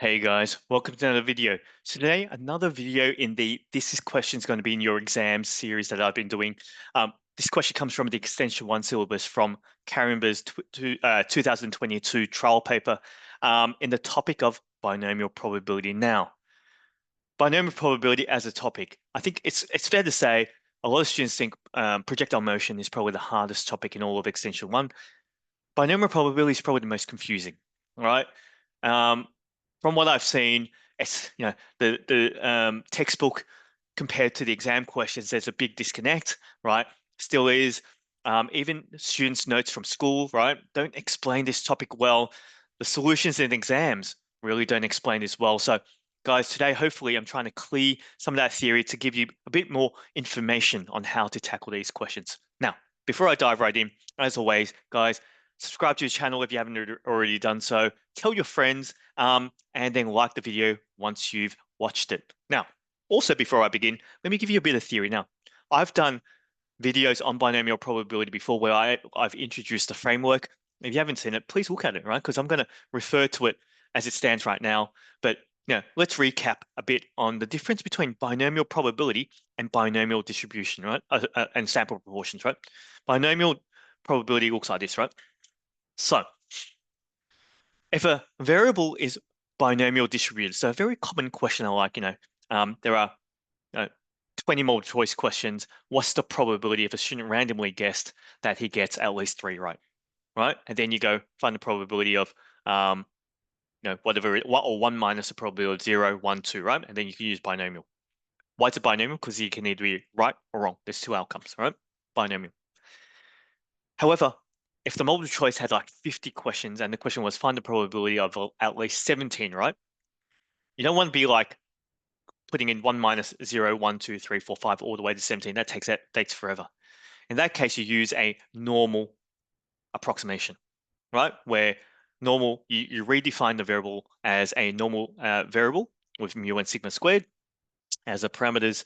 Hey guys, welcome to another video. So today, another video in the This is Questions going to be in your exam series that I've been doing. This question comes from the Extension 1 syllabus from Caringbah's 2022 trial paper in the topic of binomial probability. Now, binomial probability as a topic, I think it's fair to say a lot of students think projectile motion is probably the hardest topic in all of Extension 1. Binomial probability is probably the most confusing, right? Um, from what I've seen, it's the textbook compared to the exam questions, there's a big disconnect, right? Still is. Even students' notes from school, right, don't explain this topic well. The solutions in exams really don't explain this well. So, guys, today hopefully I'm trying to clear some of that theory to give you a bit more information on how to tackle these questions. Now, before I dive right in, as always, guys, subscribe to the channel if you haven't already done so. Tell your friends, and then like the video once you've watched it. Now, also before I begin, let me give you a bit of theory. Now, I've done videos on binomial probability before where I've introduced the framework. If you haven't seen it, please look at it, right? Because I'm going to refer to it as it stands right now. But let's recap a bit on the difference between binomial probability and binomial distribution, right? And sample proportions, right? Binomial probability looks like this, right? So if a variable is binomial distributed, so a very common question I like, there are 20 multiple choice questions. What's the probability if a student randomly guessed that he gets at least 3 right? Right? And then you go find the probability of whatever what or 1 minus the probability of 0, 1, 2, right? And then you can use binomial. Why is it binomial? Because you can either be right or wrong. There's 2 outcomes, right? Binomial. However, if the multiple choice had like 50 questions and the question was find the probability of at least 17, right? You don't want to be like putting in 1 minus 0, 1, 2, 3, 4, 5 all the way to 17. That takes forever. In that case, you use a normal approximation, right? Where normal, you redefine the variable as a normal variable with mu and sigma squared as the parameters.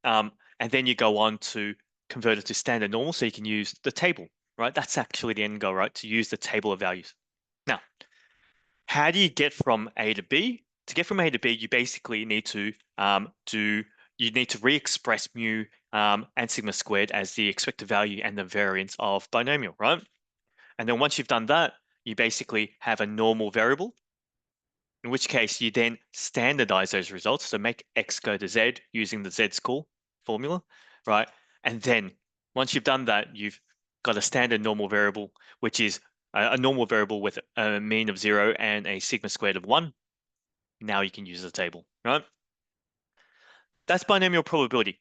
And then you go on to convert it to standard normal so you can use the table, right? That's actually the end goal, right? To use the table of values. Now, how do you get from A to B? To get from A to B, you basically need to re-express mu and sigma squared as the expected value and the variance of binomial, right? And then once you've done that, you basically have a normal variable, in which case you then standardize those results. So make X go to Z using the Z-score formula, right? And then once you've done that, you've got a standard normal variable, which is a normal variable with a mean of 0 and a sigma squared of 1. Now you can use the table, right? That's binomial probability.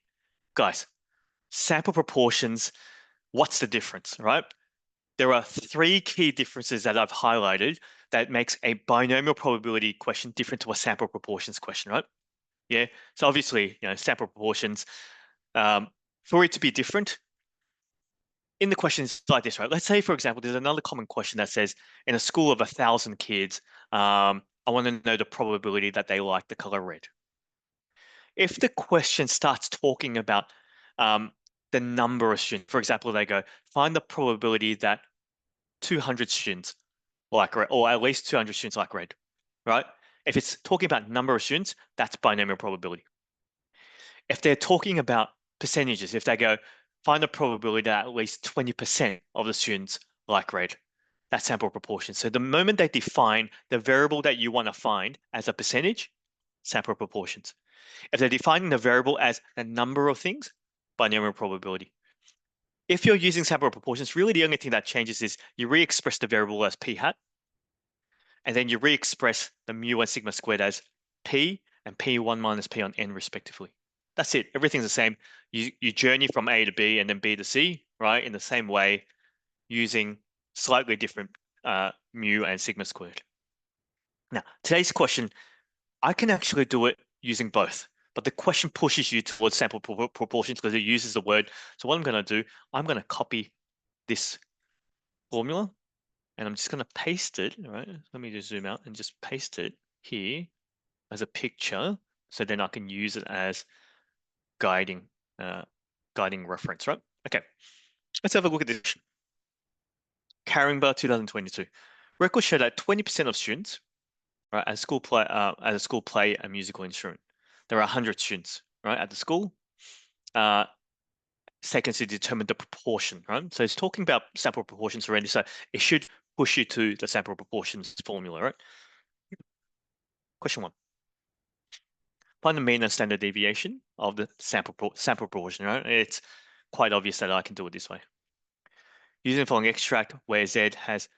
Guys, sample proportions, what's the difference, right? There are 3 key differences that I've highlighted that makes a binomial probability question different to a sample proportions question, right? Yeah. So obviously, sample proportions, for it to be different, in the questions like this, right? Let's say, for example, there's another common question that says, in a school of 1,000 kids, I want to know the probability that they like the color red. If the question starts talking about the number of students, for example, they go, find the probability that 200 students like red, or at least 200 students like red, right? If it's talking about number of students, that's binomial probability. If they're talking about percentages, if they go, find the probability that at least 20% of the students like red, that's sample proportion. So the moment they define the variable that you want to find as a percentage, sample proportions. If they're defining the variable as a number of things, binomial probability. If you're using sample proportions, really the only thing that changes is you re-express the variable as p hat, and then you re-express the mu and sigma squared as p and p1 minus p on n respectively. That's it. Everything's the same. You journey from A to B and then B to C, right? In the same way, using slightly different mu and sigma squared. Now, today's question, I can actually do it using both, but the question pushes you towards sample proportions because it uses the word. So what I'm going to do, I'm going to copy this formula and I'm just going to paste it, right? Let me just zoom out and just paste it here as a picture, so then I can use it as guiding reference, right? Okay, let's have a look at this. Caringbah 2022. Records show that 20% of students right? At a school play a musical instrument. There are 100 students, right, at the school. Seconds to determine the proportion, right? So it's talking about sample proportions already. So it should push you to the sample proportions formula, right? Question 1. Find the mean and standard deviation of the sample proportion, right? It's quite obvious that I can do it this way. Using the following extract where Z has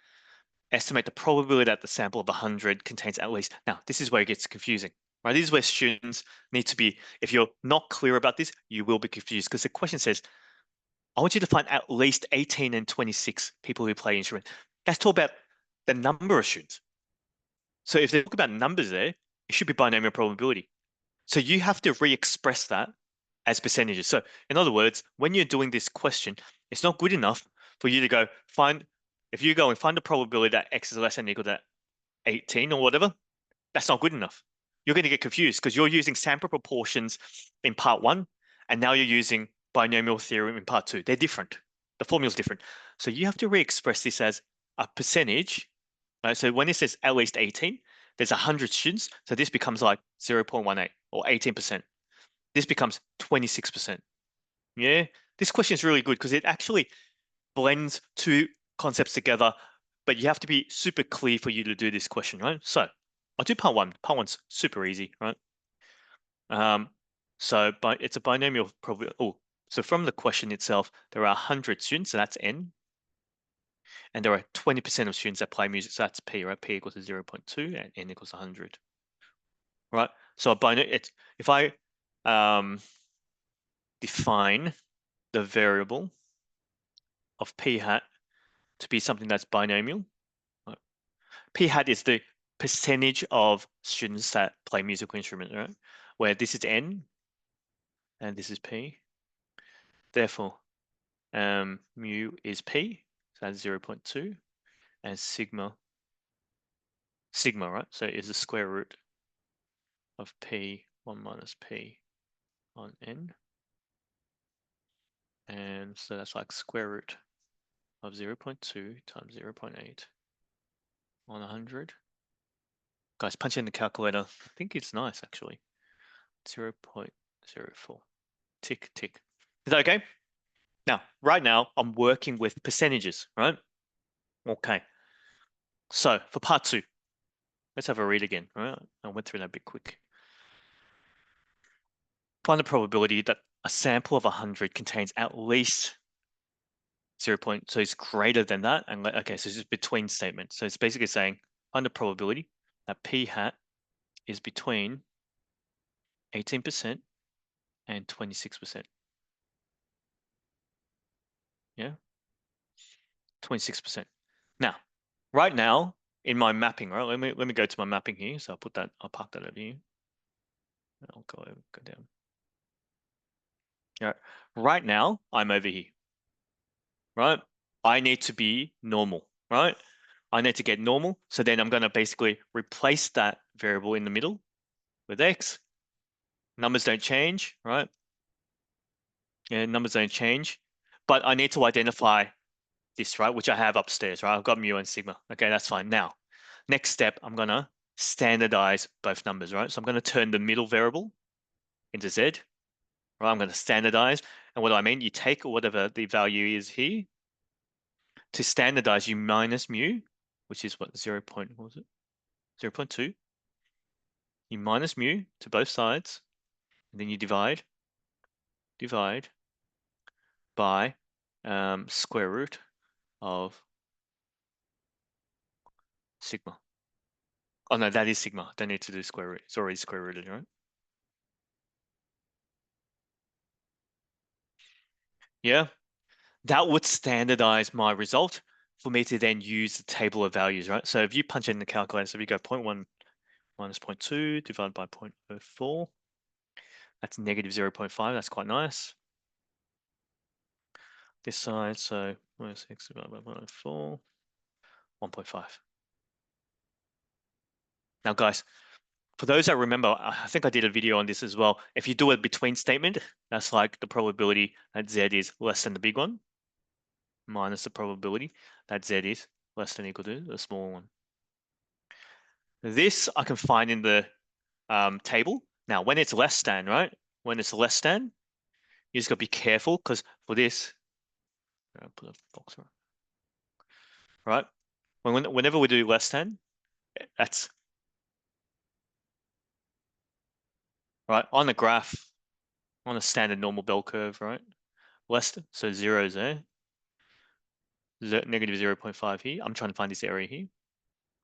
estimate the probability that the sample of 100 contains at least. Now, this is where it gets confusing, right? This is where students need to be, if you're not clear about this, you will be confused because the question says, I want you to find at least 18 and 26 people who play instrument. Let's talk about the number of students. So if they talk about numbers there, it should be binomial probability. So you have to re-express that as percentages. So in other words, when you're doing this question, it's not good enough for you to go if you go and find the probability that X is less than or equal to 18 or whatever, that's not good enough. You're going to get confused because you're using sample proportions in part 1, and now you're using binomial theorem in part 2. They're different. The formula is different. So you have to re-express this as a percentage. Right? So when it says at least 18, there's 100 students. So this becomes like 0.18 or 18%. This becomes 26%. Yeah, this question is really good because it actually blends two concepts together, but you have to be super clear for you to do this question, right? So I'll do part 1. Part 1's super easy, right? It's a binomial probability. Oh, so from the question itself, there are 100 students, so that's N. And there are 20% of students that play music, so that's P, right? P equals to 0.2 and N equals 100, right? So if I define the variable of P hat to be something that's binomial, right? P hat is the percentage of students that play musical instruments, right? Where this is N and this is P. Therefore, mu is P, so that's 0.2, and sigma, right? So is the square root of P1 minus P on N. And so that's like square root of 0.2 times 0.8 on 100. Guys, punch in the calculator. I think it's nice, actually. 0.04. Tick, tick. Is that okay? Now, right now, I'm working with percentages, right? Okay. So for part 2, let's have a read again, right? I went through that a bit quick. Find the probability that a sample of 100 contains at least 0. So it's greater than that. And okay, so it's just between statements. So it's basically saying find the probability that P hat is between 18% and 26%. Yeah, 26%. Now, right now in my mapping, right? Let me go to my mapping here. So I'll park that over here. I'll go down. Yeah. Right now, I'm over here. Right? I need to be normal, right? I need to get normal. So then I'm going to basically replace that variable in the middle with X. Numbers don't change, right? Yeah, numbers don't change. But I need to identify this, right? Which I have upstairs, right? I've got mu and sigma. Okay, that's fine. Now, next step, I'm going to standardize both numbers, right? So I'm going to turn the middle variable into Z, right? I'm going to standardize. And what do I mean? You take whatever the value is here. To standardize, you minus mu, which is what, 0.2. You minus mu to both sides, and then you divide by square root of sigma. Oh no, that is sigma. Don't need to do square root. It's already square rooted, right? Yeah, that would standardize my result for me to then use the table of values, right? So if you punch in the calculator, so if you go 0.1 minus 0.2 divided by 0.04, that's negative 0.5. That's quite nice. This side, so minus x divided by 0.04, 1.5. Now, guys, for those that remember, I think I did a video on this as well. If you do a between statement, that's like the probability that Z is less than the big one, minus the probability that Z is less than or equal to the small one. This I can find in the table. Now, when it's less than, right? When it's less than, you just got to be careful because for this, put a box around, right? Whenever we do less than, that's right on the graph, on a standard normal bell curve, right? Less than, so zero is there, negative 0.5 here. I'm trying to find this area here.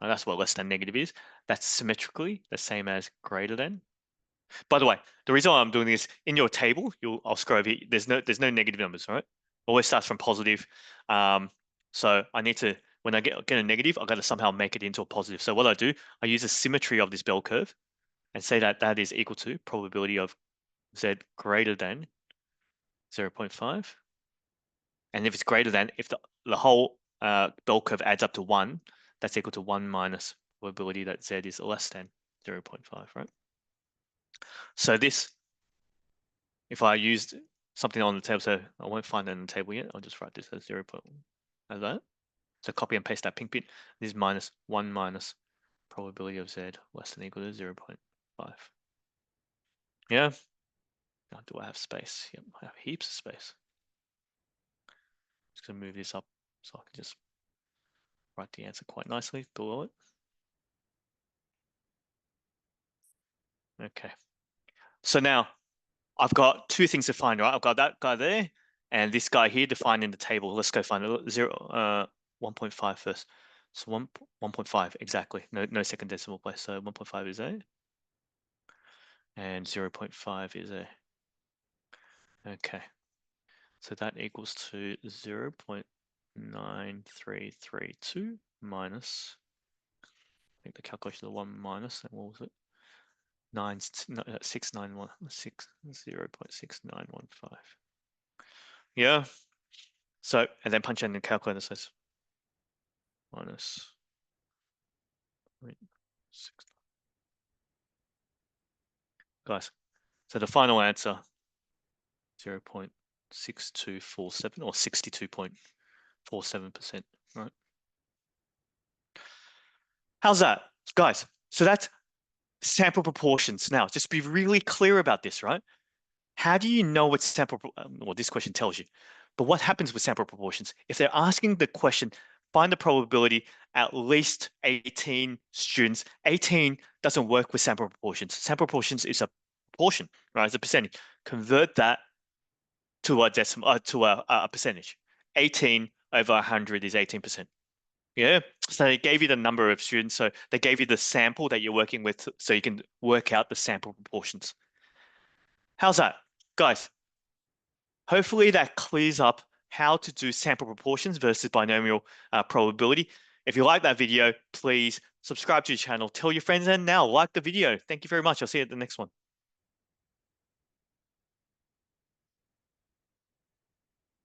And that's what less than negative is. That's symmetrically the same as greater than. By the way, the reason why I'm doing this in your table, I'll scroll over here. There's no negative numbers, right? Always starts from positive. So I need to, when I get a negative, I got to somehow make it into a positive. So what I do, I use the symmetry of this bell curve and say that that is equal to probability of z greater than 0.5. And if it's greater than, if the whole bell curve adds up to 1, that's equal to 1 minus probability that z is less than 0.5, right? So this, if I used something on the table, so I won't find it in the table yet, I'll just write this as 0. As that. So copy and paste that pink bit. This is minus 1 minus probability of z less than or equal to 0.5. Yeah? Now, do I have space? Yep, I have heaps of space. Just going to move this up so I can just write the answer quite nicely below it. Okay. So now I've got two things to find, right? I've got that guy there and this guy here defined in the table. Let's go find 1.5 first. So 1.5 exactly. No second decimal place. So 1.5 is A and 0.5 is A. Okay. So that equals to 0.9332 minus, I think the calculation of the 1 minus, what was it? 0.6915. Yeah. So, and then punch in the calculator says minus 0.6. Guys, so the final answer 0.6247 or 62.47%, right? How's that, guys? So that's sample proportions. Now, just be really clear about this, right? How do you know what sample, well, this question tells you, but what happens with sample proportions? If they're asking the question, find the probability at least 18 students, 18 doesn't work with sample proportions. Sample proportions is a proportion, right? It's a percentage. Convert that to a decimal, to a percentage. 18 over 100 is 18%. Yeah, so they gave you the number of students, so they gave you the sample that you're working with, so you can work out the sample proportions. How's that, guys? Hopefully that clears up how to do sample proportions versus binomial probability. If you like that video, please subscribe to the channel, tell your friends, and now like the video. Thank you very much. I'll see you at the next one.